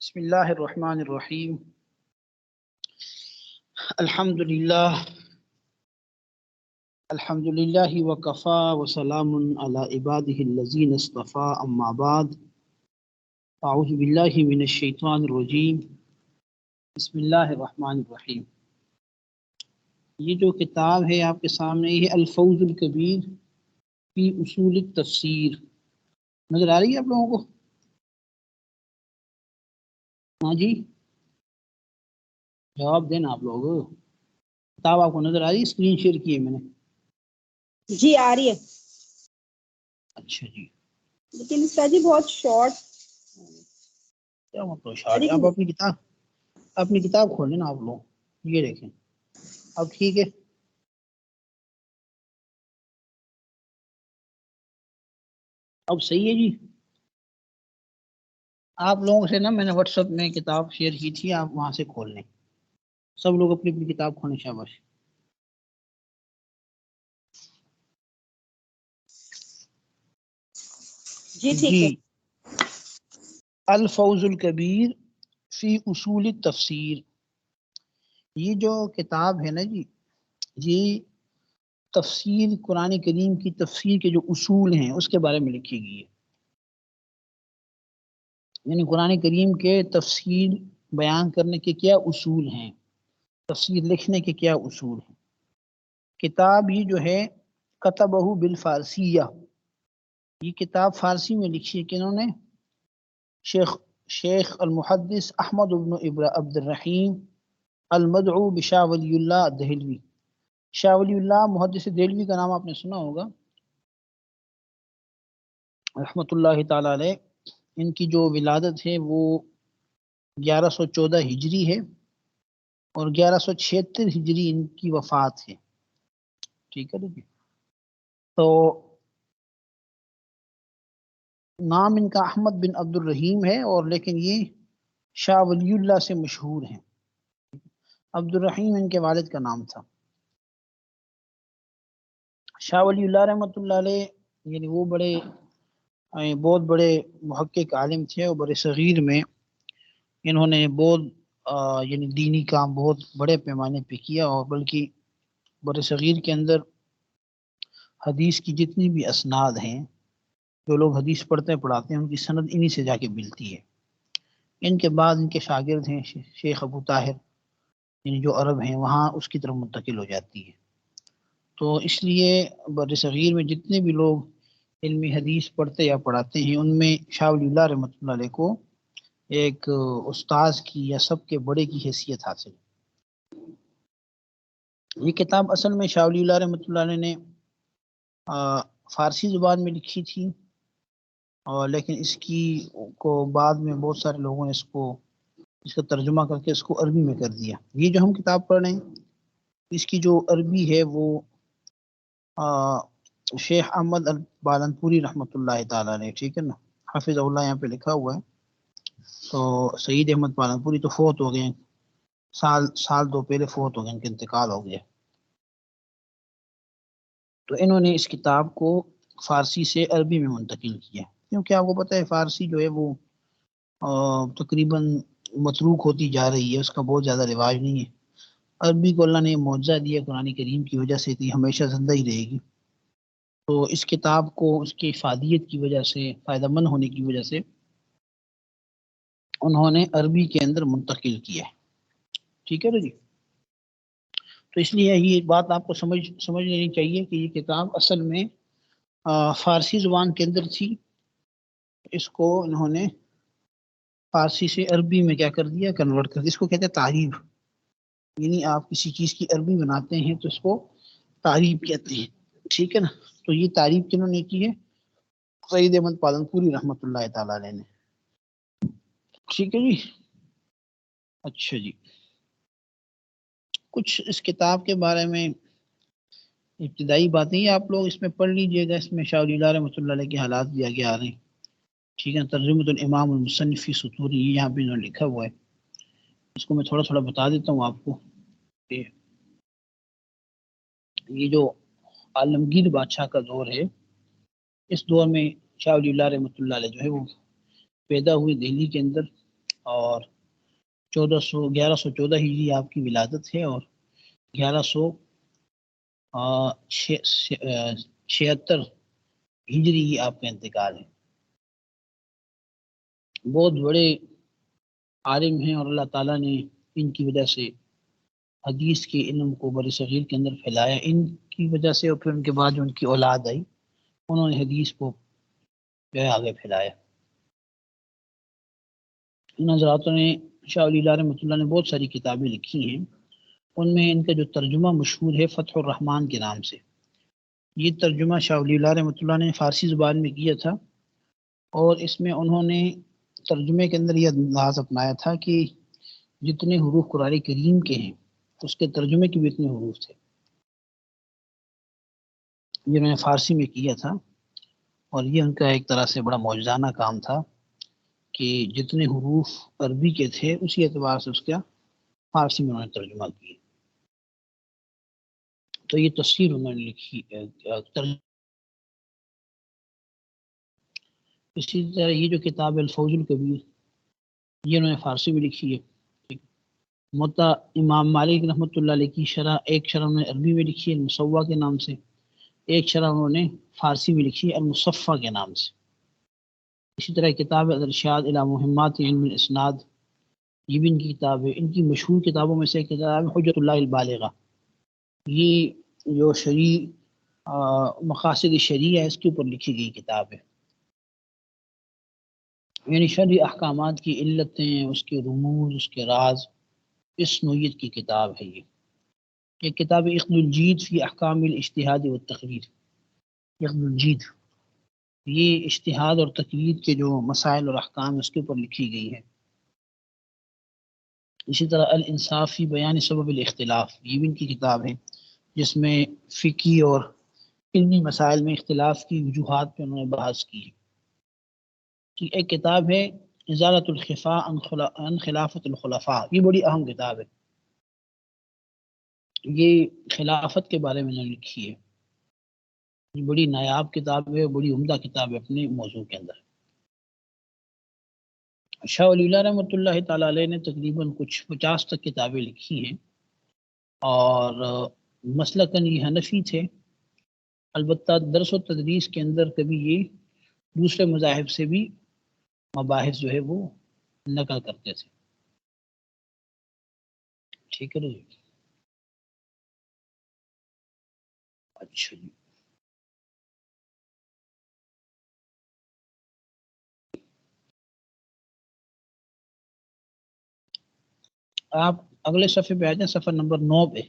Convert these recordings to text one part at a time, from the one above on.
بسم اللہ الرحمن الرحیم الحمد للہ وکفا وسلام علی عباده الذین اصطفى اما بعد اعوذ باللہ من الشیطان الرجیم بسم اللہ الرحمن الرحیم۔ یہ جو کتاب ہے آپ کے سامنے، یہ الفوز الکبیر فی اصول التفسیر، نظر آ رہی ہے آپ لوگوں کو؟ ہاں جی، جواب دینا آپ لوگ۔ کتاب آپ کو نظر آ رہی ہے؟ اسکرین شیئر کی ہے میں نے۔ جی آ رہی ہے، اچھا جی، لیکن اس کا جی بہت شارٹ۔ کیا مطلب شارٹ؟ آپ اپنی کتاب کھول لینا آپ لوگ، یہ دیکھیں اب ٹھیک ہے۔ اب صحیح ہے جی۔ آپ لوگوں سے نا میں نے واٹس ایپ میں کتاب شیئر کی تھی، آپ وہاں سے کھول لیں، سب لوگ اپنی اپنی کتاب کھولیں، شاباش۔ جی ٹھیک ہے۔ الفوز الکبیر فی اصول التفسیر، یہ جو کتاب ہے نا جی، یہ تفسیر قرآن کریم کی تفسیر کے جو اصول ہیں اس کے بارے میں لکھی گئی ہے، یعنی قرآن کریم کے تفسیر بیان کرنے کے کیا اصول ہیں، تفسیر لکھنے کے کیا اصول ہیں۔ کتاب یہ جو ہے کتبہ بالفارسیہ، یہ کتاب فارسی میں لکھی ہے کنہوں نے؟ شیخ المحدث احمد بن عبد الرحیم المدعو بشاہ ولی اللہ دہلوی۔ شاہ ولی اللہ محدث دہلوی کا نام آپ نے سنا ہوگا، رحمۃ اللہ تعالی علیہ۔ ان کی جو ولادت ہے وہ 1114 ہجری ہے اور 1176 ہجری ان کی وفات ہے، ٹھیک ہے جی۔ تو نام ان کا احمد بن عبد الرحیم ہے، اور لیکن یہ شاہ ولی اللہ سے مشہور ہیں۔ عبد الرحیم ان کے والد کا نام تھا۔ شاہ ولی اللہ رحمۃ اللہ علیہ یعنی وہ بہت بڑے محقق عالم تھے، اور بڑے صغیر میں انہوں نے بہت یعنی دینی کام بہت بڑے پیمانے پہ کیا، اور بلکہ بڑے صغیر کے اندر حدیث کی جتنی بھی اسناد ہیں، جو لوگ حدیث پڑھاتے ہیں ان کی سند انہی سے جا کے ملتی ہے۔ ان کے بعد ان کے شاگرد ہیں شیخ ابو طاہر، یعنی جو عرب ہیں وہاں اس کی طرف منتقل ہو جاتی ہے۔ تو اس لیے بر صغیر میں جتنے بھی لوگ علمی حدیث پڑھتے یا پڑھاتے ہیں، ان میں شاہ ولی اللہ رحمۃ اللہ علیہ کو ایک استاذ کی یا سب کے بڑے کی حیثیت حاصل۔ یہ کتاب اصل میں شاہ ولی اللہ رحمۃ اللہ علیہ نے فارسی زبان میں لکھی تھی، اور لیکن اس کی کو بعد میں بہت سارے لوگوں نے اس کا ترجمہ کر کے اس کو عربی میں کر دیا۔ یہ جو ہم کتاب پڑھ رہے ہیں اس کی جو عربی ہے وہ شیخ احمد البالنپوری رحمۃ اللہ تعالیٰ نے، ٹھیک ہے نا، حافظ اللہ یہاں پہ لکھا ہوا ہے۔ تو سعید احمد بالنپوری تو فوت ہو گئے، سال دو پہلے فوت ہو گئے، ان کا انتقال ہو گیا۔ تو انہوں نے اس کتاب کو فارسی سے عربی میں منتقل کیا، کیونکہ آپ کو پتہ ہے فارسی جو ہے وہ تقریباً متروک ہوتی جا رہی ہے، اس کا بہت زیادہ رواج نہیں ہے۔ عربی کو اللہ نے معجزہ دیا قرآن کریم کی وجہ سے، تھی ہمیشہ زندہ ہی رہے گی۔ تو اس کتاب کو اس کی افادیت کی وجہ سے، فائدہ مند ہونے کی وجہ سے انہوں نے عربی کے اندر منتقل کیا ہے، ٹھیک ہے نا جی۔ تو اس لیے یہ بات آپ کو سمجھ لینی چاہیے کہ یہ کتاب اصل میں فارسی زبان کے اندر تھی، اس کو انہوں نے فارسی سے عربی میں کیا کر دیا، کنورٹ کر دیا۔ اس کو کہتے ہیں تعریب، یعنی آپ کسی چیز کی عربی بناتے ہیں تو اس کو تعریب کہتے ہیں، ٹھیک ہے نا۔ تو یہ تعریب کنہوں نے کی ہے؟ سعید احمد پالنپوری رحمۃ اللہ تعالی علیہ نے، ٹھیک ہے جی۔ اچھا جی، کچھ اس کتاب کے بارے میں ابتدائی باتیں آپ لوگ اس میں پڑھ لیجئے گا، اس میں شاہ ولی اللہ رحمۃ اللہ علیہ کے حالات بھی آگے آ رہے ہیں، ٹھیک ہے۔ ترجمۃ الامام المصنف فی سطور، یہاں پہ انہوں نے لکھا ہوا ہے، اس کو میں تھوڑا تھوڑا بتا دیتا ہوں آپ کو۔ یہ جو عالمگیر بادشاہ کا دور ہے، اس دور میں شاہ ولی اللہ رحمۃ اللہ علیہ جو ہے وہ پیدا ہوئے دہلی کے اندر، اور 1114 ہجری آپ کی ولادت ہے، اور 1176 ہجری ہی آپ کا انتقال ہے۔ بہت بڑے عالم ہیں، اور اللہ تعالیٰ نے ان کی وجہ سے حدیث کے علم کو بر صغیر کے اندر پھیلایا۔ ان کی وجہ سے، اور پھر ان کے بعد جو ان کی اولاد آئی، انہوں نے حدیث کو جو ہے آگے پھیلایا۔ ان حضراتوں نے، شاہ ولی اللہ رحمۃ اللہ نے بہت ساری کتابیں لکھی ہیں، ان میں ان کا جو ترجمہ مشہور ہے فتح الرحمن کے نام سے۔ یہ ترجمہ شاہ ولی اللہ رحمۃ اللہ نے فارسی زبان میں کیا تھا، اور اس میں انہوں نے ترجمے کے اندر یہ انداز اپنایا تھا کہ جتنے حروف قرآن کریم کے ہیں اس کے ترجمے کے بھی اتنے حروف تھے۔ یہ میں نے فارسی میں کیا تھا، اور یہ ان کا ایک طرح سے بڑا معجزانہ کام تھا کہ جتنے حروف عربی کے تھے اسی اعتبار سے اس کا فارسی میں انہوں نے ترجمہ کیا۔ تو یہ تفسیر انہوں نے لکھی۔ اسی طرح یہ جو کتاب الفوز الکبیر، یہ انہوں نے فارسی میں لکھی ہے۔ موطا امام مالک رحمۃ اللہ علیہ کی شرح، ایک شرح انہوں نے عربی میں لکھی ہے المصوّع کے نام سے، ایک شرح انہوں نے فارسی میں لکھی ہے المصفّہ کے نام سے۔ اسی طرح کتاب الارشاد الی مہمات علم الاسناد، یہ بھی ان کی کتاب ہے۔ ان کی مشہور کتابوں میں سے ایک کتاب ہے حجت اللہ البالغہ، یہ جو مقاصد شریعہ ہے اس کے اوپر لکھی گئی کتاب ہے، یعنی شرعی احکامات کی علتیں، اس کے رموز، اس کے راز، اس نوعیت کی کتاب ہے۔ یہ کتاب اخد الجید فی احکام الاجتہاد والتقریر، اخد الجید یہ اجتہاد اور تقریر کے جو مسائل اور احکام اس کے اوپر لکھی گئی ہے۔ اسی طرح الانصاف فی بیان سبب الاختلاف، یہ بھی ان کی کتاب ہے جس میں فقہی اور علمی مسائل میں اختلاف کی وجوہات پہ انہوں نے بحث کی۔ ایک کتاب ہے ازالۃ الخفاء عن خلافت الخلفاء، یہ بڑی اہم کتاب ہے، یہ خلافت کے بارے میں انہوں نے لکھی ہے۔ یہ بڑی نایاب کتاب ہے، بڑی عمدہ کتاب ہے اپنے موضوع کے اندر۔ شاہ ولی اللہ رحمۃ اللہ تعالیٰ علیہ نے تقریباً کچھ 50 تک کتابیں لکھی ہیں، اور مسلکاً یہ حنفی تھے، البتہ درس و تدریس کے اندر کبھی یہ دوسرے مذاہب سے بھی مباحث جو ہے وہ نقل کرتے تھے۔ ٹھیک ہے جی، اچھا جی، آپ اگلے صفحے پہ آ جائیں، صفحہ نمبر 9 پہ۔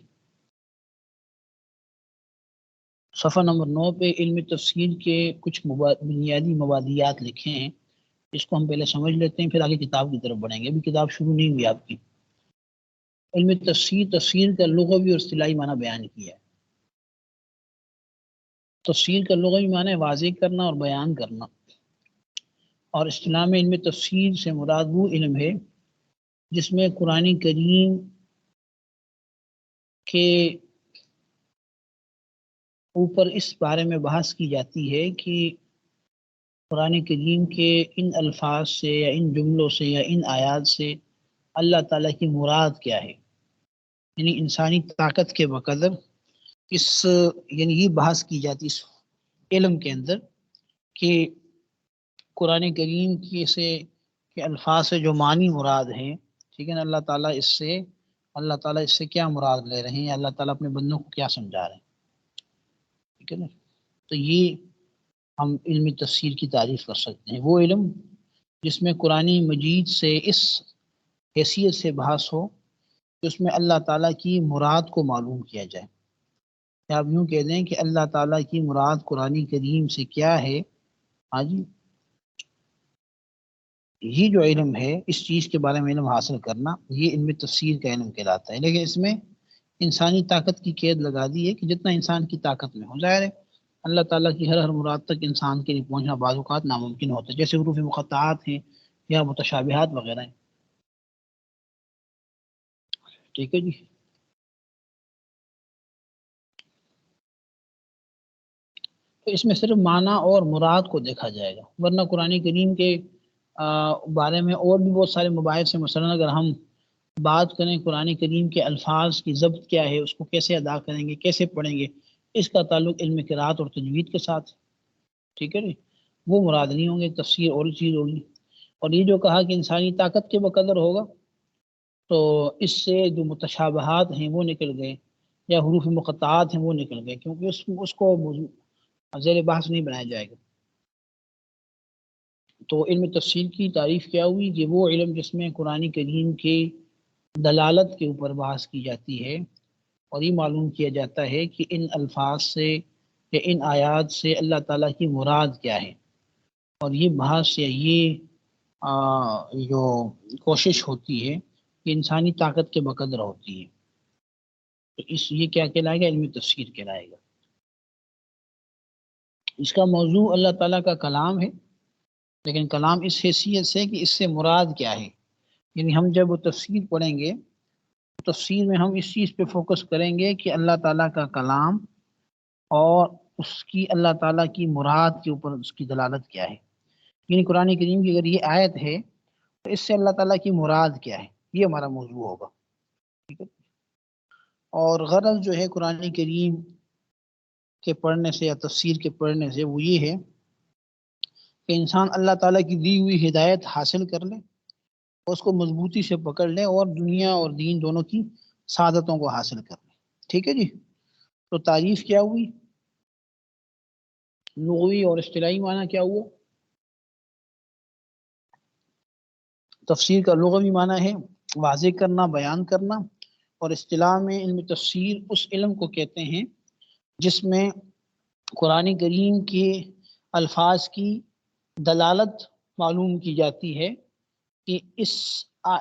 صفحہ نمبر 9 پہ علم تفسیر کے کچھ بنیادی مبادیات لکھے ہیں، اس کو ہم پہلے سمجھ لیتے ہیں، پھر آگے کتاب کی طرف بڑھیں گے، ابھی کتاب شروع نہیں ہوئی آپ کی۔ علم تفسیر، تفسیر کا لغوی اور اصطلاحی معنی بیان کیا ہے۔ تفسیر کا لغوی معنی واضح کرنا اور بیان کرنا، اور اصطلاح میں علم تفسیر سے مراد وہ علم ہے جس میں قرآن کریم کے اوپر اس بارے میں بحث کی جاتی ہے کہ قرآن کریم کے ان الفاظ سے یا ان جملوں سے یا ان آیات سے اللہ تعالیٰ کی مراد کیا ہے، یعنی انسانی طاقت کے بقدر یعنی یہ بحث کی جاتی اس علم کے اندر کہ قرآن کریم کے الفاظ سے جو معنی مراد ہیں، ٹھیک ہے نا، اللہ تعالیٰ اس سے کیا مراد لے رہے ہیں، یا اللہ تعالیٰ اپنے بندوں کو کیا سمجھا رہے ہیں، ٹھیک ہے نا۔ تو یہ ہم علم تفسیر کی تعریف کر سکتے ہیں، وہ علم جس میں قرآن مجید سے اس حیثیت سے بحث ہو کہ اس میں اللہ تعالیٰ کی مراد کو معلوم کیا جائے، یا آپ یوں کہہ دیں کہ اللہ تعالیٰ کی مراد قرآن کریم سے کیا ہے۔ ہاں جی، یہ جو علم ہے اس چیز کے بارے میں علم حاصل کرنا، یہ علم تفسیر کا علم کہلاتا ہے، لیکن اس میں انسانی طاقت کی قید لگا دی ہے کہ جتنا انسان کی طاقت میں ہو، ظاہر ہے اللہ تعالیٰ کی ہر مراد تک انسان کے لیے پہنچنا بعض اوقات ناممکن ہوتا ہے، جیسے حروف مقطعات ہیں یا متشابہات وغیرہ ہیں۔ ٹھیک ہے جی، تو اس میں صرف معنی اور مراد کو دیکھا جائے گا، ورنہ قرآن کریم کے بارے میں اور بھی بہت سارے مباحث ہیں۔ مثلا اگر ہم بات کریں قرآن کریم کے الفاظ کی ضبط کیا ہے، اس کو کیسے ادا کریں گے، کیسے پڑھیں گے، اس کا تعلق علم قرات اور تجوید کے ساتھ، ٹھیک ہے جی، وہ مراد نہیں ہوں گے، تفسیر اور چیز ہوگی۔ اور یہ جو کہا کہ انسانی طاقت کے بقدر ہوگا، تو اس سے جو متشابہات ہیں وہ نکل گئے، یا حروف مقطعات ہیں وہ نکل گئے، کیونکہ اس کو زیر بحث نہیں بنایا جائے گا۔ تو علم تفسیر کی تعریف کیا ہوئی کہ وہ علم جس میں قرآن کریم کے دلالت کے اوپر بحث کی جاتی ہے، اور یہ معلوم کیا جاتا ہے کہ ان الفاظ سے یا ان آیات سے اللہ تعالیٰ کی مراد کیا ہے، اور یہ بحث یا یہ جو کوشش ہوتی ہے کہ انسانی طاقت کے بقدر ہوتی ہے، تو یہ کیا کہلائے گا؟ علم تفسیر کہلائے گا۔ اس کا موضوع اللہ تعالیٰ کا کلام ہے، لیکن کلام اس حیثیت سے کہ اس سے مراد کیا ہے، یعنی ہم جب وہ تفسیر پڑھیں گے، تفسیر میں ہم اس چیز پہ فوکس کریں گے کہ اللہ تعالیٰ کا کلام اور اس کی اللہ تعالیٰ کی مراد کے اوپر اس کی دلالت کیا ہے، یعنی قرآن کریم کی اگر یہ آیت ہے تو اس سے اللہ تعالیٰ کی مراد کیا ہے، یہ ہمارا موضوع ہوگا، ٹھیک ہے۔ اور غرض جو ہے قرآن کریم کے پڑھنے سے یا تفسیر کے پڑھنے سے وہ یہ ہے کہ انسان اللہ تعالیٰ کی دی ہوئی ہدایت حاصل کر لے، اس کو مضبوطی سے پکڑ لے، اور دنیا اور دین دونوں کی سعادتوں کو حاصل کر لے، ٹھیک ہے جی۔ تو تعریف کیا ہوئی؟ لغوی اور اصطلاحی معنی کیا ہوا؟ تفسیر کا لغوی معنی ہے واضح کرنا، بیان کرنا، اور اصطلاح میں علم تفسیر اس علم کو کہتے ہیں جس میں قرآن کریم کے الفاظ کی دلالت معلوم کی جاتی ہے کہ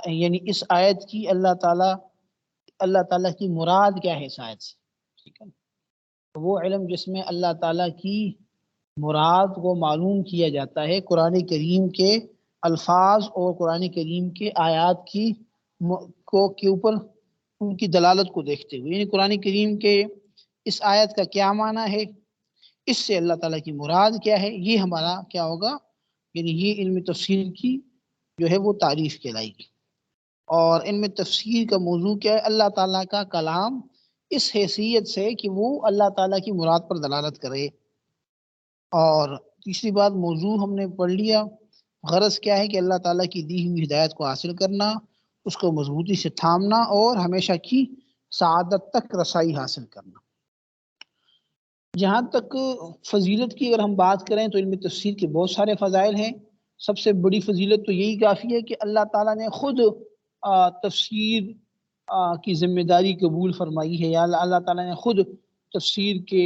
یعنی اس آیت کی اللہ تعالیٰ کی مراد کیا ہے اس آیت سے، ٹھیک ہے۔ وہ علم جس میں اللہ تعالیٰ کی مراد کو معلوم کیا جاتا ہے قرآن کریم کے الفاظ اور قرآن کریم کے آیات کے اوپر ان کی دلالت کو دیکھتے ہوئے، یعنی قرآن کریم کے اس آیت کا کیا معنی ہے، اس سے اللہ تعالیٰ کی مراد کیا ہے، یہ ہمارا کیا ہوگا، یعنی یہ علم تفسیر کی جو ہے وہ تعریف کہلائے گی۔ اور علم تفسیر کا موضوع کیا ہے؟ اللہ تعالیٰ کا کلام اس حیثیت سے کہ وہ اللہ تعالیٰ کی مراد پر دلالت کرے۔ اور تیسری بات، موضوع ہم نے پڑھ لیا، غرض کیا ہے کہ اللہ تعالیٰ کی دی ہوئی ہدایت کو حاصل کرنا، اس کو مضبوطی سے تھامنا، اور ہمیشہ کی سعادت تک رسائی حاصل کرنا۔ جہاں تک فضیلت کی اگر ہم بات کریں تو علم تفسیر کے بہت سارے فضائل ہیں۔ سب سے بڑی فضیلت تو یہی کافی ہے کہ اللہ تعالیٰ نے خود تفسیر کی ذمہ داری قبول فرمائی ہے، یا اللہ تعالیٰ نے خود تفسیر کے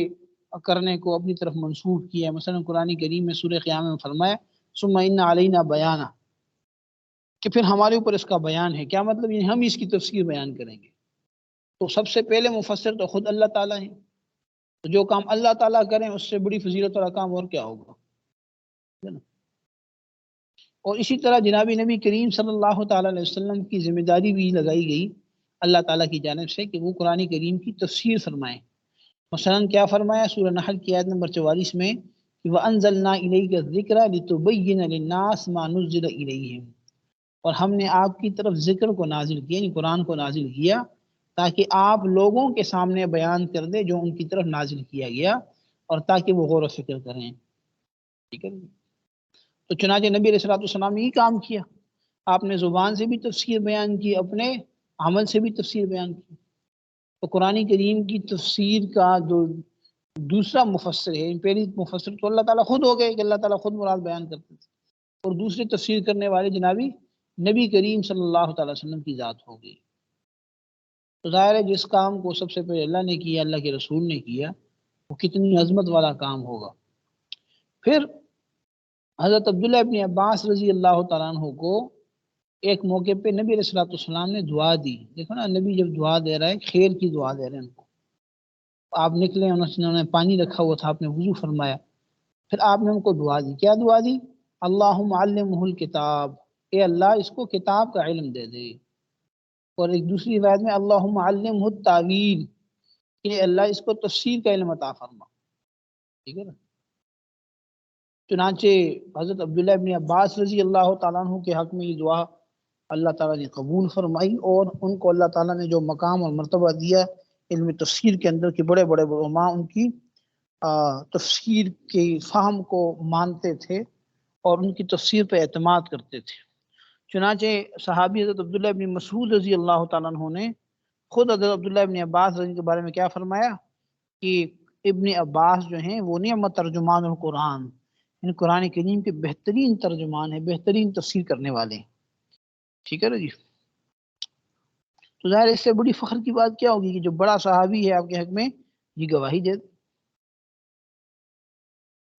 کرنے کو اپنی طرف منسوخ کیا ہے۔ مثلا قرآن کریم میں سورہ قیامہ میں فرمایا ثم ان علینا بیانہ، کہ پھر ہمارے اوپر اس کا بیان ہے۔ کیا مطلب؟ یعنی ہم اس کی تفسیر بیان کریں گے۔ تو سب سے پہلے مفسر تو خود اللہ تعالیٰ ہیں، تو جو کام اللہ تعالیٰ کریں اس سے بڑی فضیلت والا کام اور کیا ہوگا، ہے نا۔ اور اسی طرح جناب نبی کریم صلی اللہ تعالیٰ علیہ وسلم کی ذمہ داری بھی لگائی گئی اللہ تعالیٰ کی جانب سے کہ وہ قرآن کریم کی تفسیر فرمائیں۔ مثلا کیا فرمایا سورہ نحل کی آیت نمبر 44 میں کہ وَأَنزَلْنَا إِلَيْكَ الذِّكْرَ لِتُبَيِّنَ لِلنَّاسِ مَا نُزِّلَ إِلَيْهِمْ، اور ہم نے آپ کی طرف ذکر کو نازل کیا، یعنی قرآن کو نازل کیا تاکہ آپ لوگوں کے سامنے بیان کر دے جو ان کی طرف نازل کیا گیا، اور تاکہ وہ غور و فکر کریں، ٹھیک ہے۔ تو چنانچہ نبی علیہ الصلوۃ والسلام نے یہ کام کیا، آپ نے زبان سے بھی تفسیر بیان کی، اپنے عمل سے بھی تفسیر بیان کی۔ تو قرآن کریم کی تفسیر کا جو دوسرا مفسر ہے، پہلی مفسر تو اللہ تعالیٰ خود ہو گئے کہ اللہ تعالیٰ خود مراد بیان کرتے تھے، اور دوسرے تفسیر کرنے والے جنابی نبی کریم صلی اللہ تعالیٰ وسلم کی ذات ہو گئی۔ تو ظاہر ہے جس کام کو سب سے پہلے اللہ نے کیا، اللہ کے رسول نے کیا، وہ کتنی عظمت والا کام ہوگا۔ پھر حضرت عبداللہ ابن عباس رضی اللہ تعالیٰ عنہ کو ایک موقع پہ نبی علیہ الصلوۃ والسلام نے دعا دی۔ دیکھو نا، نبی جب دعا دے رہا ہے، خیر کی دعا دے رہے ہیں ان کو، آپ نکلے، انہوں نے پانی رکھا ہوا تھا، آپ نے وضو فرمایا، پھر آپ نے ان کو دعا دی۔ کیا دعا دی؟ اللہم علمہ الکتاب، اے اللہ اس کو کتاب کا علم دے دے۔ اور ایک دوسری روایت میں اللہم علمہ التاویل، کہ اللہ اس کو تفسیر کا علم عطا فرما، ٹھیک ہے نا۔ چنانچہ حضرت عبداللہ ابن عباس رضی اللہ تعالیٰ عنہ کے حق میں یہ دعا اللہ تعالیٰ نے قبول فرمائی، اور ان کو اللہ تعالیٰ نے جو مقام اور مرتبہ دیا علم تفسیر کے اندر کہ بڑے بڑے علماء ان کی تفسیر کے فہم کو مانتے تھے اور ان کی تفسیر پہ اعتماد کرتے تھے۔ چنانچہ صحابی حضرت عبداللہ ابن مسعود رضی اللہ تعالیٰ عنہ نے خود حضرت عبداللہ ابن عباس رضی کے بارے میں کیا فرمایا کہ ابن عباس جو ہیں وہ نعمت ترجمان القرآن، ان قرآن کریم کے بہترین ترجمان ہیں، بہترین تفسیر کرنے والے ہیں۔ ٹھیک ہے نا جی؟ تو ظاہر اس سے بڑی فخر کی بات کیا ہوگی کہ جو بڑا صحابی ہے آپ کے حق میں یہ گواہی دے۔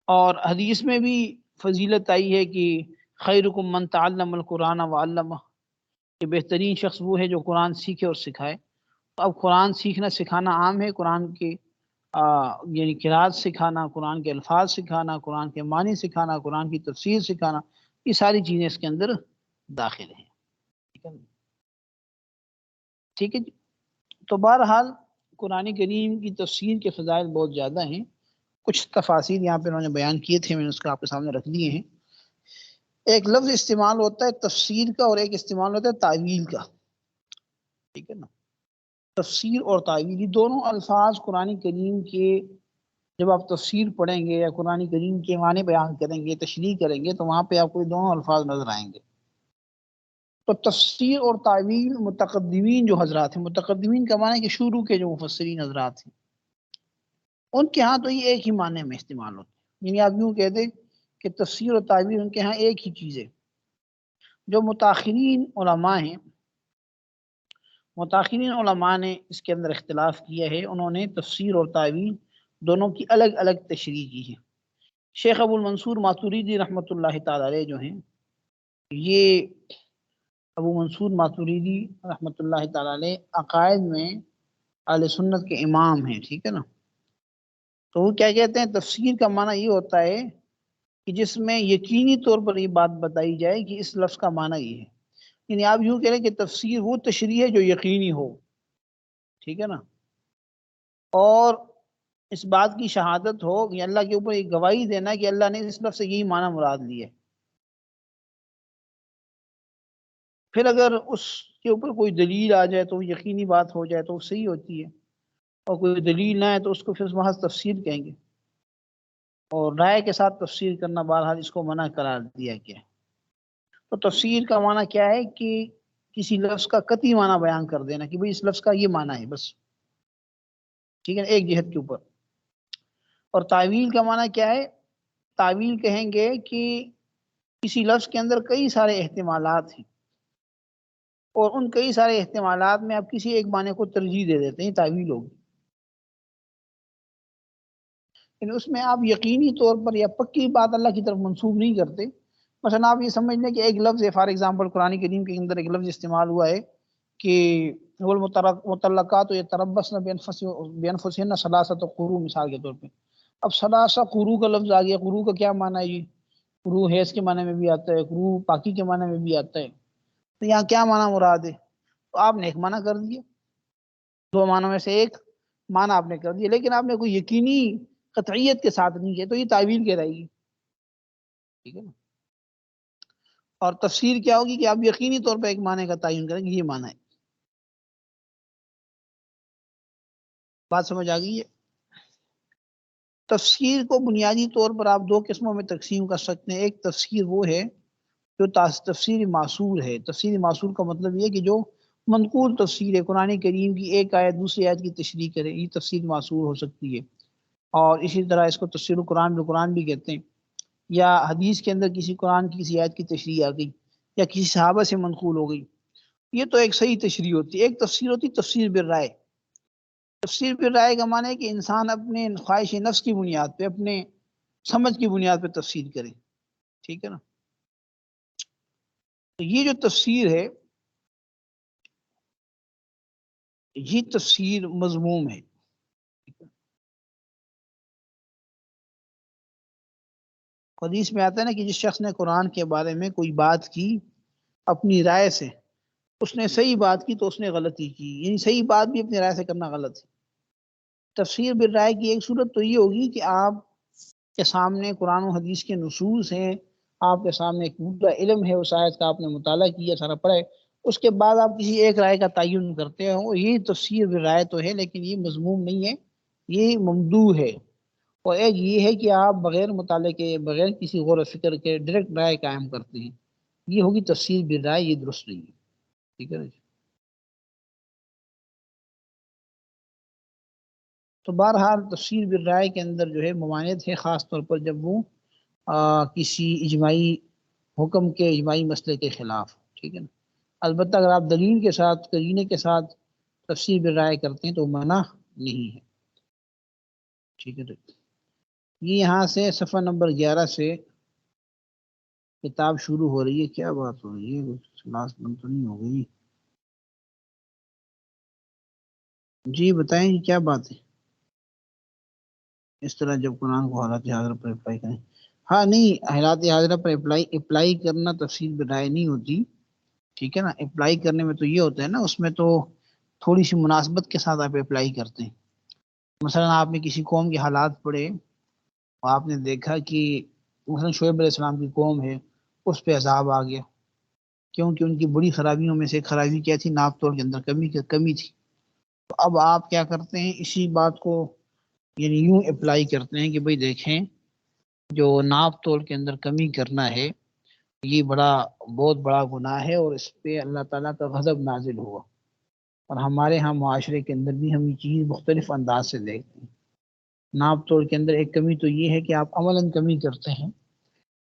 اور حدیث میں بھی فضیلت آئی ہے کہ خیرکم من تعلم القرآن وعلمہ، کہ بہترین شخص وہ ہے جو قرآن سیکھے اور سکھائے۔ تو اب قرآن سیکھنا سکھانا عام ہے، قرآن کے یعنی قرات سکھانا، قرآن کے الفاظ سکھانا، قرآن کے معنی سکھانا، قرآن کی تفسیر سکھانا، یہ ساری چیزیں اس کے اندر داخل ہیں۔ ٹھیک ہے جی؟ تو بہرحال قرآن کریم کی تفسیر کے فضائل بہت زیادہ ہیں، کچھ تفاصیل یہاں پہ انہوں نے بیان کیے تھے، میں نے اس کو آپ کے سامنے رکھ دیے ہیں۔ ایک لفظ استعمال ہوتا ہے تفسیر کا اور ایک استعمال ہوتا ہے تعویل کا، ٹھیک ہے نا؟ تفسیر اور تعویل یہ دونوں الفاظ قرآن کریم کے جب آپ تفسیر پڑھیں گے یا قرآن کریم کے معنی بیان کریں گے، تشریح کریں گے، تو وہاں پہ آپ کو یہ دونوں الفاظ نظر آئیں گے۔ تو تفسیر اور تعویل متقدمین جو حضرات ہیں، متقدمین کا معنی کہ شروع کے جو مفسرین حضرات ہیں ان کے ہاں تو یہ ایک ہی معنی میں استعمال ہوتے ہیں، یعنی آپ یوں کہہ دیں کہ تفسیر اور تعویل ان کے ہاں ایک ہی چیز ہے۔ جو متاخرین علماء ہیں، متاخرین علماء نے اس کے اندر اختلاف کیا ہے، انہوں نے تفسیر اور تعویل دونوں کی الگ الگ تشریح کی ہے۔ شیخ ابو المنصور ماتوریدی رحمۃ اللہ تعالی علیہ جو ہیں، یہ ابو منصور ماتوریدی رحمۃ اللہ تعالی علیہ عقائد میں اہل سنت کے امام ہیں، ٹھیک ہے نا؟ تو وہ کیا کہتے ہیں، تفسیر کا معنی یہ ہوتا ہے کہ جس میں یقینی طور پر یہ بات بتائی جائے کہ اس لفظ کا معنی یہ ہے، یعنی آپ یوں کہہ رہے ہیں کہ تفسیر وہ تشریح ہے جو یقینی ہو، ٹھیک ہے نا؟ اور اس بات کی شہادت ہو کہ اللہ کے اوپر ایک گواہی دینا کہ اللہ نے اس لفظ سے یہی معنی مراد لی ہے۔ پھر اگر اس کے اوپر کوئی دلیل آ جائے تو یقینی بات ہو جائے تو وہ صحیح ہوتی ہے، اور کوئی دلیل نہ ہے تو اس کو پھر محض تفسیر کہیں گے، اور رائے کے ساتھ تفسیر کرنا بہرحال اس کو منع قرار دیا گیا ہے۔ تو تفسیر کا معنی کیا ہے کہ کسی لفظ کا قطعی معنی بیان کر دینا کہ بھئی اس لفظ کا یہ معنی ہے بس، ٹھیک ہے، ایک جہت کے اوپر۔ اور تعویل کا معنی کیا ہے، تعویل کہیں گے کہ کسی لفظ کے اندر کئی سارے احتمالات ہیں اور ان کئی سارے احتمالات میں آپ کسی ایک معنی کو ترجیح دے دیتے ہیں، تعویل ہوگی۔ لیکن اس میں آپ یقینی طور پر یا پکی بات اللہ کی طرف منسوب نہیں کرتے۔ مثلا آپ یہ سمجھ لیں کہ ایک لفظ ہے، فار ایگزامپل قرآن کریم کے اندر ایک لفظ استعمال ہوا ہے کہ مطلقات یتربصن بانفسہن ثلاثۃ قروء، مثال کے طور پہ۔ اب ثلاثہ قروء کا لفظ آ گیا، قروء کا کیا معنی ہے؟ یہ قروء حیض کے معنی میں بھی آتا ہے، قروء پاکی کے معنی میں بھی آتا ہے، تو یہاں کیا معنی مراد ہے؟ تو آپ نے ایک معنی کر دیا، دو معنوں میں سے ایک معنی آپ نے کر دیا، لیکن آپ نے کوئی یقینی قطعیت کے ساتھ نہیں کیا، تو یہ تعویل کہلائے گی، ٹھیک ہے نا؟ اور تفسیر کیا ہوگی کہ آپ یقینی طور پہ ایک معنی کا تعین کریں گے، یہ معنی ہے۔ بات سمجھ آ گئی ہے؟ تفسیر کو بنیادی طور پر آپ دو قسموں میں تقسیم کر سکتے ہیں۔ ایک تفسیر وہ ہے جو تفسیر معصور ہے۔ تفسیر معصور کا مطلب یہ کہ جو منقول تفسیر ہے، قرآن کریم کی ایک آیت دوسری آیت کی تشریح کرے، یہ تفسیر معصور ہو سکتی ہے۔ اور اسی طرح اس کو تفسیر القرآن بالقرآن بھی کہتے ہیں، یا حدیث کے اندر کسی قرآن کی کسی آیت کی تشریح آ گئی یا کسی صحابہ سے منقول ہو گئی، یہ تو ایک صحیح تشریح ہوتی ہے۔ ایک تفسیر ہوتی ہے تفسیر بالرائے۔ تفسیر بالرائے کا معنی ہے کہ انسان اپنے خواہش نفس کی بنیاد پہ، اپنے سمجھ کی بنیاد پہ تفسیر کرے، ٹھیک ہے نا؟ تو یہ جو تفسیر ہے یہ تفسیر مذموم ہے۔ حدیث میں آتا ہے نا کہ جس شخص نے قرآن کے بارے میں کوئی بات کی اپنی رائے سے، اس نے صحیح بات کی تو اس نے غلطی کی، یعنی صحیح بات بھی اپنی رائے سے کرنا غلط ہے۔ تفسیر بالرائے کی ایک صورت تو یہ ہوگی کہ آپ کے سامنے قرآن و حدیث کے نصوص ہیں، آپ کے سامنے ایک پورا علم ہے، اس آیت کا آپ نے مطالعہ کیا، سارا پڑھے، اس کے بعد آپ کسی ایک رائے کا تعین کرتے ہو، یہ تفسیر بالرائے تو ہے، لیکن یہ مذموم نہیں ہے، یہ ممدوح ہے۔ اور ایک یہ ہے کہ آپ بغیر مطالعے کے، بغیر کسی غور و فکر کے ڈائریکٹ رائے قائم کرتے ہیں، یہ ہوگی تفسیر بالرائے، یہ درست نہیں ہے، ٹھیک ہے۔ تو بہرحال تفسیر بالرائے کے اندر جو ہے ممانعت ہے، خاص طور پر جب وہ کسی اجماعی حکم کے، اجماعی مسئلے کے خلاف، ٹھیک ہے نا۔ البتہ اگر آپ دلیل کے ساتھ، قرینے کے ساتھ تفسیر بالرائے کرتے ہیں تو منع نہیں ہے، ٹھیک ہے۔ یہ یہاں سے صفحہ نمبر 11 سے کتاب شروع ہو رہی ہے، کیا بات ہو رہی ہے؟ کلاس بند تو نہیں ہو گئی؟ جی بتائیں جی، کیا بات ہے؟ اس طرح جب قرآن کو حالات حاضرہ پر اپلائی کریں، ہاں نہیں، حالات حاضرہ پر اپلائی کرنا تفسیر بالرائے نہیں ہوتی، ٹھیک ہے نا۔ اپلائی کرنے میں تو یہ ہوتا ہے نا، اس میں تو تھوڑی سی مناسبت کے ساتھ آپ اپلائی کرتے ہیں۔ مثلا آپ نے کسی قوم کے حالات پڑھے اور آپ نے دیکھا کہ مثلا شعیب علیہ السلام کی قوم ہے، اس پہ عذاب آ گیا، کیونکہ ان کی بڑی خرابیوں میں سے ایک خرابی کیا تھی؟ ناپ توڑ کے اندر کمی تھی۔ تو اب آپ کیا کرتے ہیں؟ اسی بات کو یعنی یوں اپلائی کرتے ہیں کہ بھئی دیکھیں، جو ناپ تول کے اندر کمی کرنا ہے، یہ بہت بڑا گناہ ہے، اور اس پہ اللہ تعالیٰ کا غضب نازل ہوا۔ اور ہمارے ہاں معاشرے کے اندر بھی ہم یہ چیز مختلف انداز سے دیکھتے ہیں۔ ناپ تول کے اندر ایک کمی تو یہ ہے کہ آپ عملاً کمی کرتے ہیں۔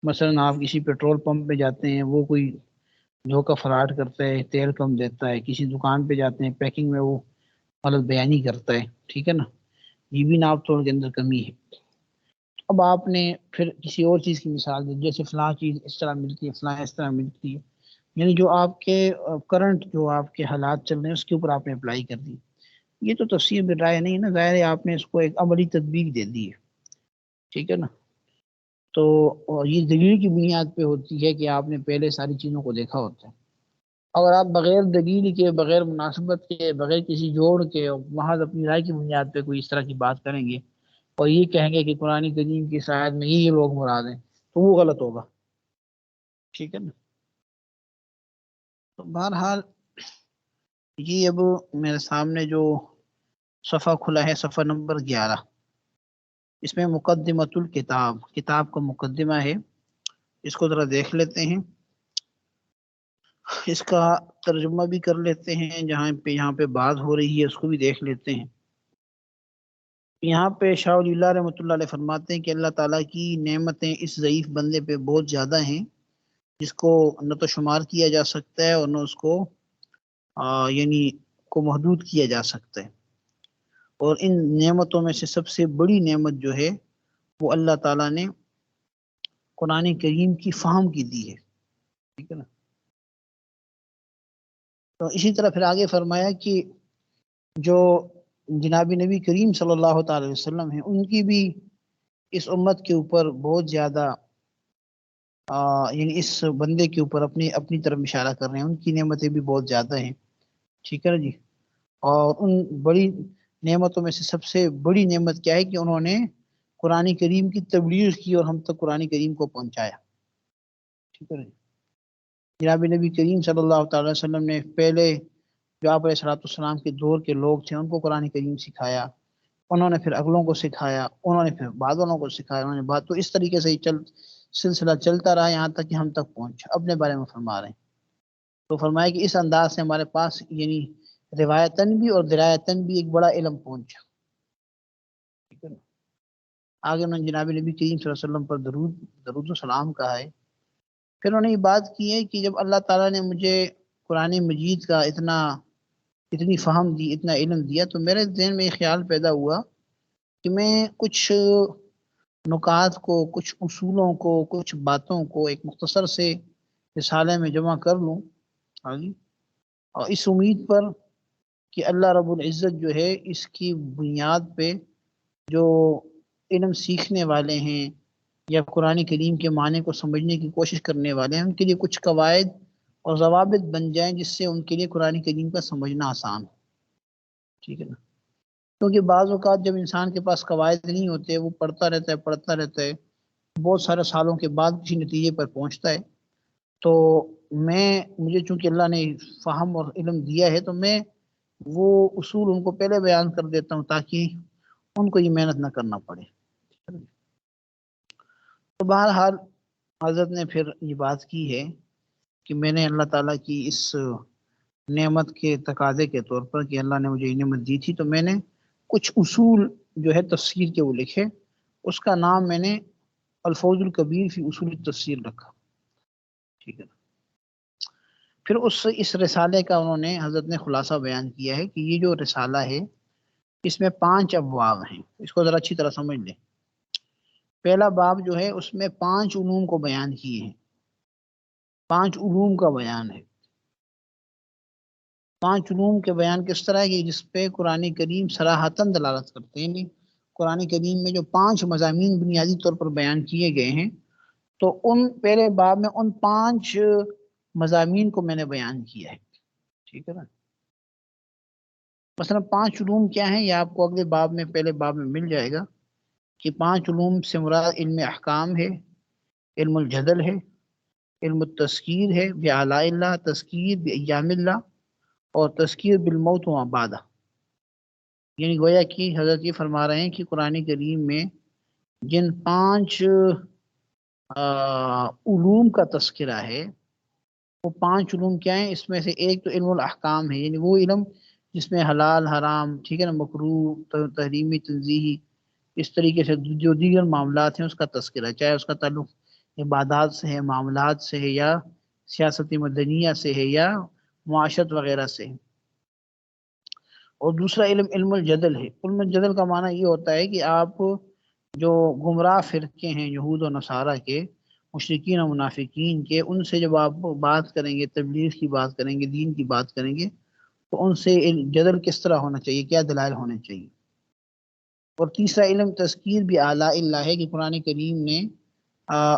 مثلا آپ کسی پیٹرول پمپ پہ جاتے ہیں، وہ کوئی دھوکہ فراڈ کرتا ہے، تیل کم دیتا ہے۔ کسی دکان پہ جاتے ہیں، پیکنگ میں وہ غلط بیانی کرتا ہے، ٹھیک ہے نا، یہ بھی ناپ تول کے اندر کمی ہے۔ اب آپ نے پھر کسی اور چیز کی مثال دی، جیسے فلاں چیز اس طرح ملتی ہے، فلاں اس طرح ملتی ہے، یعنی جو آپ کے کرنٹ جو آپ کے حالات چل رہے ہیں اس کے اوپر آپ نے اپلائی کر دی، یہ تو تفسیر بالرائے نہیں نا، ظاہر ہے آپ نے اس کو ایک عملی تطبیق دے دی ہے، ٹھیک ہے نا۔ تو یہ دلیل کی بنیاد پہ ہوتی ہے کہ آپ نے پہلے ساری چیزوں کو دیکھا ہوتا ہے۔ اگر آپ بغیر دلیل کے، بغیر مناسبت کے، بغیر کسی جوڑ کے، محض اپنی رائے کی بنیاد پہ کوئی اس طرح کی بات کریں گے اور یہ کہیں گے کہ قرآن کریم کی شاید میں یہ لوگ مراد ہیں، تو وہ غلط ہوگا، ٹھیک ہے نا۔ تو بہرحال یہ اب میرے سامنے جو صفحہ کھلا ہے، صفحہ نمبر 11، اس میں مقدمۃ الکتاب، کتاب کا مقدمہ ہے، اس کو ذرا دیکھ لیتے ہیں، اس کا ترجمہ بھی کر لیتے ہیں، یہاں پہ بات ہو رہی ہے اس کو بھی دیکھ لیتے ہیں۔ یہاں پہ شاہ ولی اللہ رحمۃ اللہ علیہ فرماتے ہیں کہ اللہ تعالیٰ کی نعمتیں اس ضعیف بندے پہ بہت زیادہ ہیں، جس کو نہ تو شمار کیا جا سکتا ہے اور نہ اس کو یعنی کو محدود کیا جا سکتا ہے۔ اور ان نعمتوں میں سے سب سے بڑی نعمت جو ہے وہ اللہ تعالیٰ نے قرآن کریم کی فہم کی دی ہے، ٹھیک ہے نا۔ تو اسی طرح پھر آگے فرمایا کہ جو جناب نبی کریم صلی اللہ تعالی وسلم ہیں، ان کی بھی اس امت کے اوپر بہت زیادہ یعنی اس بندے کے اوپر اپنی طرف اشارہ کر رہے ہیں، ان کی نعمتیں بھی بہت زیادہ ہیں، ٹھیک ہے نا جی۔ اور ان بڑی نعمتوں میں سے سب سے بڑی نعمت کیا ہے کہ انہوں نے قرآن کریم کی تبلیغ کی اور ہم تک قرآن کریم کو پہنچایا، ٹھیک ہے نا۔ جناب نبی کریم صلی اللہ تعالی وسلم نے پہلے جو آپ علیہ السلام کے دور کے لوگ تھے ان کو قرآن کریم سکھایا، انہوں نے پھر اگلوں کو سکھایا، انہوں نے پھر بعد والوں کو سکھایا، انہوں نے بات، تو اس طریقے سے ہی سلسلہ چلتا رہا یہاں تک کہ ہم تک پہنچا۔ اپنے بارے میں فرما رہے ہیں، تو فرمایا کہ اس انداز سے ہمارے پاس یعنی روایتاً بھی اور درایتاً بھی ایک بڑا علم پہنچا، ٹھیک ہے نا۔ آگے میں جناب نبی کریم صلی اللہ علیہ وسلم پر درود و سلام کہا ہے۔ پھر انہوں نے یہ بات کی ہے کہ جب اللہ تعالیٰ نے مجھے قرآن مجید کا اتنی فہم دی، اتنا علم دیا، تو میرے ذہن میں یہ خیال پیدا ہوا کہ میں کچھ نکات کو، کچھ اصولوں کو، کچھ باتوں کو ایک مختصر سے رسالے میں جمع کر لوں، اور اس امید پر کہ اللہ رب العزت جو ہے اس کی بنیاد پہ جو علم سیکھنے والے ہیں یا قرآن کریم کے معنی کو سمجھنے کی کوشش کرنے والے ہیں، ان کے لیے کچھ قواعد اور ضوابط بن جائیں جس سے ان کے لیے قرآن کریم کا سمجھنا آسان ہو، ٹھیک ہے نا۔ کیونکہ بعض اوقات جب انسان کے پاس قواعد نہیں ہوتے، وہ پڑھتا رہتا ہے بہت سارے سالوں کے بعد کسی نتیجے پر پہنچتا ہے، تو مجھے چونکہ اللہ نے فہم اور علم دیا ہے، تو میں وہ اصول ان کو پہلے بیان کر دیتا ہوں تاکہ ان کو یہ محنت نہ کرنا پڑے۔ تو بہرحال حضرت نے پھر یہ بات کی ہے کہ میں نے اللہ تعالیٰ کی اس نعمت کے تقاضے کے طور پر کہ اللہ نے مجھے یہ نعمت دی تھی، تو میں نے کچھ اصول جو ہے تفسیر کے وہ لکھے، اس کا نام میں نے الفوز الکبیر فی اصول التفسیر رکھا، ٹھیک ہے۔ پھر اس رسالے کا انہوں نے حضرت نے خلاصہ بیان کیا ہے کہ یہ جو رسالہ ہے اس میں 5 ابواب ہیں، اس کو ذرا اچھی طرح سمجھ لیں۔ پہلا باب جو ہے اس میں 5 علوم کو بیان کیے ہیں، 5 علوم کا بیان ہے۔ 5 علوم کے بیان کس طرح ہے کہ جس پہ قرآن کریم صراحتاً دلالت کرتے ہیں، قرآن کریم میں جو 5 مضامین بنیادی طور پر بیان کیے گئے ہیں، تو ان پہلے باب میں ان 5 مضامین کو میں نے بیان کیا ہے، ٹھیک ہے نا۔ مثلا 5 علوم کیا ہیں یہ آپ کو اگلے باب میں پہلے باب میں مل جائے گا کہ 5 علوم سے مراد علم احکام ہے، علم الجدل ہے، علم التذکیر ہے بآلاء اللہ، تذکیر بایام اللہ، اور تذکیر بالموت و بعدہ۔ یعنی گویا کہ حضرت یہ فرما رہے ہیں کہ قرآن کریم میں جن 5 علوم کا تذکرہ ہے، وہ 5 علوم کیا ہیں؟ اس میں سے ایک تو علم الاحکام ہے، یعنی وہ علم جس میں حلال حرام، ٹھیک ہے نا، مکروہ تحریمی تنزیہی، اس طریقے سے جو دیگر معاملات ہیں اس کا تذکرہ، چاہے اس کا تعلق عبادات سے ہے، معاملات سے ہے، یا سیاست مدنیہ سے ہے، یا معاشرت وغیرہ سے ہے۔ اور دوسرا علم علم الجدل ہے۔ علم الجدل کا معنی یہ ہوتا ہے کہ آپ جو گمراہ فرقے ہیں یہود و نصارہ کے، مشرکین و منافقین کے، ان سے جب آپ بات کریں گے، تبلیغ کی بات کریں گے، دین کی بات کریں گے، تو ان سے جدل کس طرح ہونا چاہیے، کیا دلائل ہونے چاہیے۔ اور تیسرا علم تذکیر بآلاء اللہ ہے کہ قرآن کریم نے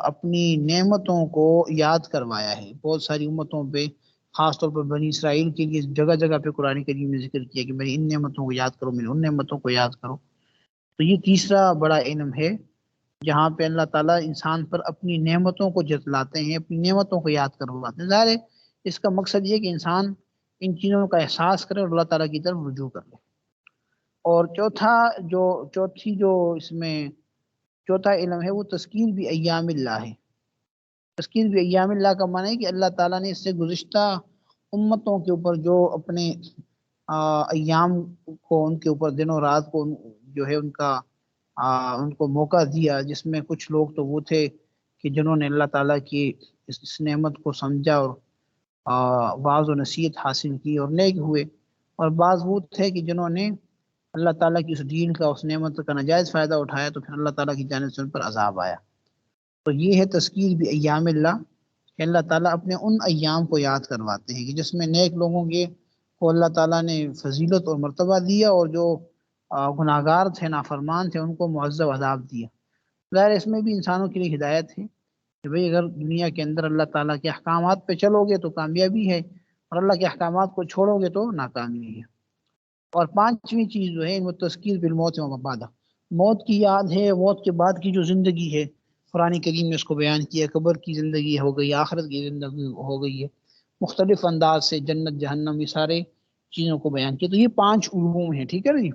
اپنی نعمتوں کو یاد کروایا ہے بہت ساری امتوں پہ، خاص طور پر بنی اسرائیل کے لیے جگہ جگہ پہ قرآن کریم نے ذکر کیا کہ میری ان نعمتوں کو یاد کرو، میری ان نعمتوں کو یاد کرو۔ تو یہ تیسرا بڑا علم ہے جہاں پہ اللہ تعالیٰ انسان پر اپنی نعمتوں کو جتلاتے ہیں، اپنی نعمتوں کو یاد کرواتے ہیں۔ ظاہر ہے اس کا مقصد یہ کہ انسان ان چیزوں کا احساس کرے اور اللہ تعالیٰ کی طرف رجوع کر لے۔ اور چوتھا علم ہے وہ تذکیر بھی ایام اللہ ہے۔ تذکیر بھی ایام اللہ کا معنی ہے کہ اللہ تعالیٰ نے اس سے گزشتہ امتوں کے اوپر جو اپنے ایام کو، ان کے اوپر دن و رات کو جو ہے ان کو موقع دیا، جس میں کچھ لوگ تو وہ تھے کہ جنہوں نے اللہ تعالیٰ کی اس نعمت کو سمجھا اور واعظ و نصیحت حاصل کی اور نیک ہوئے، اور بعض وہ تھے کہ جنہوں نے اللہ تعالیٰ کی اس دین کا، اس نعمت کا ناجائز فائدہ اٹھایا، تو پھر اللہ تعالیٰ کی جانب سے ان پر عذاب آیا۔ تو یہ ہے تذکیر بھی ایام اللہ کہ اللہ تعالیٰ اپنے ان ایام کو یاد کرواتے ہیں کہ جس میں نیک لوگوں کو اللہ تعالیٰ نے فضیلت اور مرتبہ دیا، اور جو گناہگار تھے، نافرمان تھے، ان کو معذب عذاب دیا۔ ظاہر اس میں بھی انسانوں کے لیے ہدایت ہے کہ بھئی اگر دنیا کے اندر اللہ تعالیٰ کے احکامات پہ چلو گے تو کامیابی ہے، اور اللہ کے احکامات کو چھوڑو گے تو ناکامی ہے۔ اور 5ویں چیز جو ہے وہ تذکیر بالموت و بعدہ، موت کی یاد ہے، موت کے بعد کی جو زندگی ہے قرآن کریم نے اس کو بیان کیا، قبر کی زندگی ہو گئی، آخرت کی زندگی ہو گئی ہے، مختلف انداز سے جنت جہنم، یہ سارے چیزوں کو بیان کیا۔ تو یہ 5 علوم ہیں، ٹھیک ہے نا جی،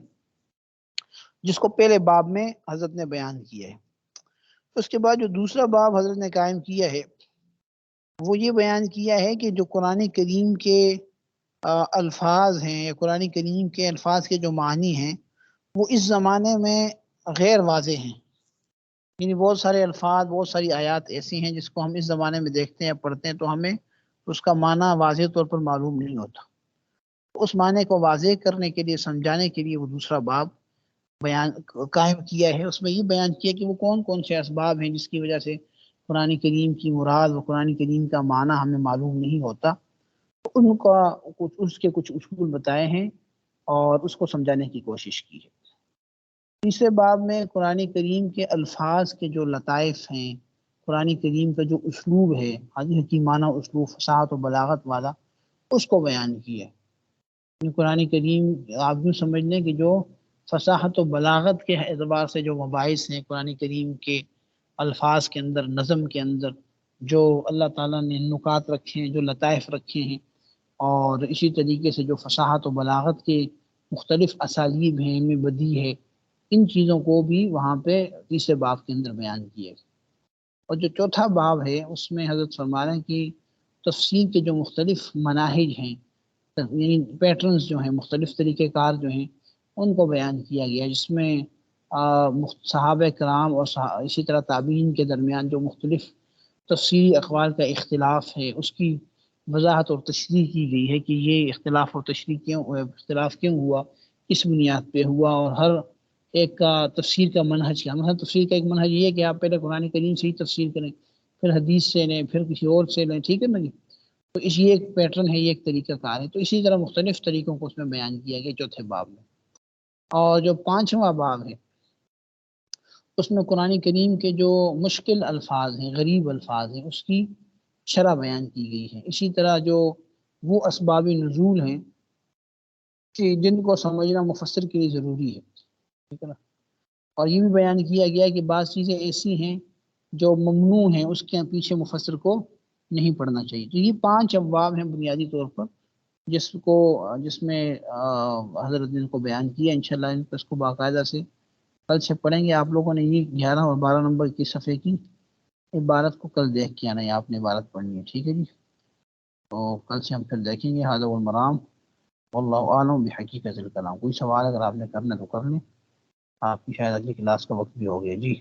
جس کو پہلے باب میں حضرت نے بیان کیا ہے۔ اس کے بعد جو دوسرا باب حضرت نے قائم کیا ہے وہ یہ بیان کیا ہے کہ جو قرآن کریم کے الفاظ ہیں، یا قرآن کریم کے الفاظ کے جو معنی ہیں، وہ اس زمانے میں غیر واضح ہیں۔ یعنی بہت سارے الفاظ، بہت ساری آیات ایسی ہیں جس کو ہم اس زمانے میں دیکھتے ہیں، پڑھتے ہیں، تو ہمیں اس کا معنی واضح طور پر معلوم نہیں ہوتا۔ اس معنی کو واضح کرنے کے لیے، سمجھانے کے لیے وہ دوسرا باب بیان قائم کیا ہے۔ اس میں یہ بیان کیا کہ وہ کون کون سے اسباب ہیں جس کی وجہ سے قرآن کریم کی مراد و قرآن کریم کا معنی ہمیں معلوم نہیں ہوتا، اس کے کچھ اصول بتائے ہیں اور اس کو سمجھانے کی کوشش کی ہے۔ تیسرے باب میں قرآن کریم کے الفاظ کے جو لطائف ہیں، قرآن کریم کا جو اسلوب ہے، حکیمانہ اسلوب، فصاحت و بلاغت والا، اس کو بیان کیا ہے۔ قرآن کریم آپ یوں سمجھ لیں کہ جو فصاحت و بلاغت کے اعتبار سے جو مباحث ہیں قرآن کریم کے الفاظ کے اندر، نظم کے اندر جو اللہ تعالیٰ نے نکات رکھے ہیں، جو لطائف رکھے ہیں، اور اسی طریقے سے جو فصاحت و بلاغت کے مختلف اسالیب ہیں، علم بدیع ہے، ان چیزوں کو بھی وہاں پہ تیسرے باب کے اندر بیان کیا ہے۔ اور جو چوتھا باب ہے اس میں حضرت فرما رہے ہیں کہ تفسیر کے جو مختلف مناہج ہیں، یعنی پیٹرنز جو ہیں، مختلف طریقہ کار جو ہیں، ان کو بیان کیا گیا، جس میں صحابہ کرام اور اسی طرح تابعین کے درمیان جو مختلف تفسیری اقوال کا اختلاف ہے اس کی وضاحت اور تشریح کی گئی ہے کہ یہ اختلاف اور تشریح اختلاف کیوں ہوا، کس بنیاد پہ ہوا، اور ہر ایک کا تفسیر کا منہج کیا۔ مثلا تفسیر کا ایک منہج یہ ہے کہ آپ پہلے قرآن کریم سے ہی تفسیر کریں، پھر حدیث سے لیں، پھر کسی اور سے لیں، ٹھیک ہے نا جی؟ تو یہ ایک پیٹرن ہے، یہ ایک طریقہ کار ہے۔ تو اسی طرح مختلف طریقوں کو اس میں بیان کیا گیا چوتھے باب میں۔ اور جو پانچواں باب ہے اس میں قرآن کریم کے جو مشکل الفاظ ہیں، غریب الفاظ ہیں، اس کی شرح بیان کی گئی ہے۔ اسی طرح جو وہ اسباب نزول ہیں کہ جن کو سمجھنا مفسر کے لیے ضروری ہے، ٹھیک ہے نا؟ اور یہ بھی بیان کیا گیا کہ بعض چیزیں ایسی ہیں جو ممنوع ہیں، اس کے پیچھے مفسر کو نہیں پڑھنا چاہیے۔ تو یہ 5 ابواب ہیں بنیادی طور پر جس میں حضرت نے ان کو بیان کیا۔ انشاءاللہ اس کو باقاعدہ سے کل سے پڑھیں گے۔ آپ لوگوں نے یہ 11 اور 12 نمبر کی صفحے کی عبارت کو کل دیکھ کے آنا ہے، آپ نے عبارت پڑھنی ہے، ٹھیک ہے جی؟ تو کل سے ہم پھر دیکھیں گے۔ ھذا هو المرام واللہ اعلم بحقیقت الکلام۔ کوئی سوال اگر آپ نے کرنا تو کر لیں، آپ کی شاید اگلی کلاس کا وقت بھی ہو گیا جی۔